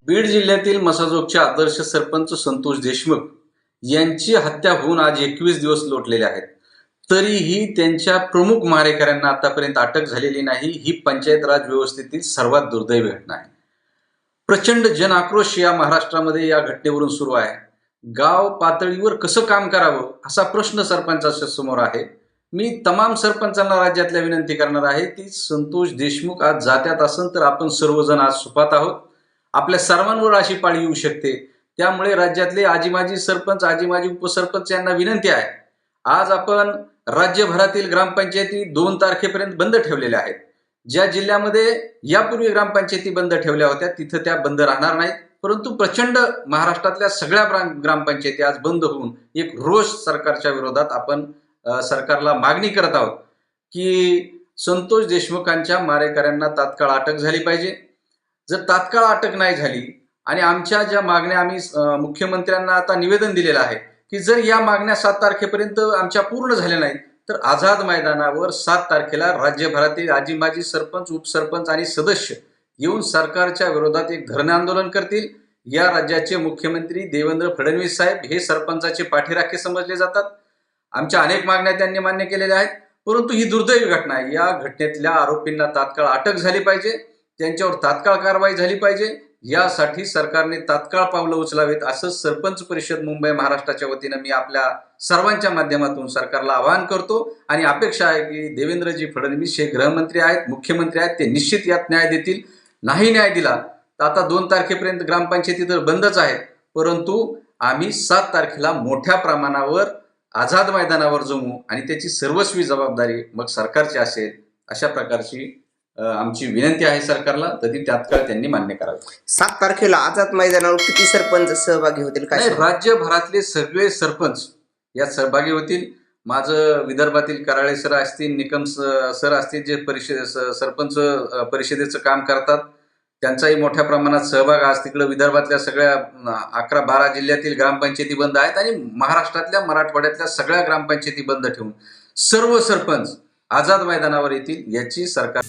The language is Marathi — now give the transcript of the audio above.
बीड जिल्ह्यातील मसाजोगचे आदर्श सरपंच संतोष देशमुख यांची हत्या होऊन आज 21 दिवस लोटलेले आहेत. तरीही त्यांच्या प्रमुख मारेकऱ्यांना आतापर्यंत अटक झालेली नाही. ही पंचायत राज व्यवस्थेतील सर्वात दुर्दैवी घटना आहे. प्रचंड जन आक्रोश या महाराष्ट्रामध्ये या घटनेवरून सुरू आहे. गाव पातळीवर कसं काम करावं असा प्रश्न सरपंचाच्या समोर आहे. मी तमाम सरपंचांना राज्यातल्या विनंती करणार आहे की संतोष देशमुख आज जात्यात असन तर आपण सर्वजण आज सुपात आहोत. आपल्या सर्वांवर अशी पाळी येऊ शकते. त्यामुळे राज्यातले आजी माजी सरपंच, आजी माजी उपसरपंच यांना विनंती आहे, आज आपण राज्यभरातील ग्रामपंचायती 2 तारखेपर्यंत बंद ठेवलेल्या आहेत. ज्या जिल्ह्यामध्ये यापूर्वी ग्रामपंचायती बंद ठेवल्या होत्या तिथं त्या बंद राहणार नाहीत, परंतु प्रचंड महाराष्ट्रातल्या सगळ्या ग्रामपंचायती आज बंद होऊन एक रोष सरकारच्या विरोधात आपण सरकारला मागणी करत आहोत की संतोष देशमुखांच्या मारेकऱ्यांना तात्काळ अटक झाली पाहिजे. जर तात्काळ अटक नाही झाली आणि आमच्या ज्या मागण्या आम्ही मुख्यमंत्र्यांना आता निवेदन दिलेलं आहे की जर या मागण्या 7 तारखेपर्यंत आमच्या पूर्ण झाल्या नाहीत तर आझाद मैदानावर 7 तारखेला राज्यभरातील आजी माजी सरपंच, उपसरपंच आणि सदस्य येऊन सरकारच्या विरोधात एक धरणे आंदोलन करतील. या राज्याचे मुख्यमंत्री देवेंद्र फडणवीस साहेब हे सरपंचाचे पाठीराखे समजले जातात. आमच्या अनेक मागण्या त्यांनी मान्य केलेल्या आहेत, परंतु ही दुर्दैवी घटना आहे. या घटनेतल्या आरोपींना तात्काळ अटक झाली पाहिजे, त्यांच्यावर तात्काळ कारवाई झाली पाहिजे. यासाठी सरकारने तात्काळ पावलं उचलावेत असं सरपंच परिषद मुंबई महाराष्ट्राच्या वतीनं मी आपल्या सर्वांच्या माध्यमातून सरकारला आवाहन करतो आणि अपेक्षा आहे की देवेंद्रजी फडणवीस हे गृहमंत्री आहेत, मुख्यमंत्री आहेत, ते निश्चित यात न्याय देतील. नाही न्याय दिला तर आता 2 तारखेपर्यंत ग्रामपंचायती तर बंदच आहेत, परंतु आम्ही 7 तारखेला मोठ्या प्रमाणावर आझाद मैदानावर जमू आणि त्याची सर्वस्वी जबाबदारी मग सरकारची असेल. अशा प्रकारची आमची विनंती आहे सरकारला, तरी तात्काळ त्यांनी मान्य करावे. 7 तारखेला आझाद मैदानावर किती सरपंच सहभागी होतील काय? राज्यभरातले सगळे सरपंच यात सहभागी होतील. माझं विदर्भातील कराळे सर असतील, निकम सर असतील, जे सरपंच परिषदेचं काम करतात, त्यांचाही मोठ्या प्रमाणात सहभाग. आज तिकडे विदर्भातल्या सगळ्या 11-12 जिल्ह्यातील ग्रामपंचायती बंद आहेत आणि महाराष्ट्रातल्या मराठवाड्यातल्या सगळ्या ग्रामपंचायती बंद ठेवून सर्व सरपंच आझाद मैदानावर येतील याची सरकार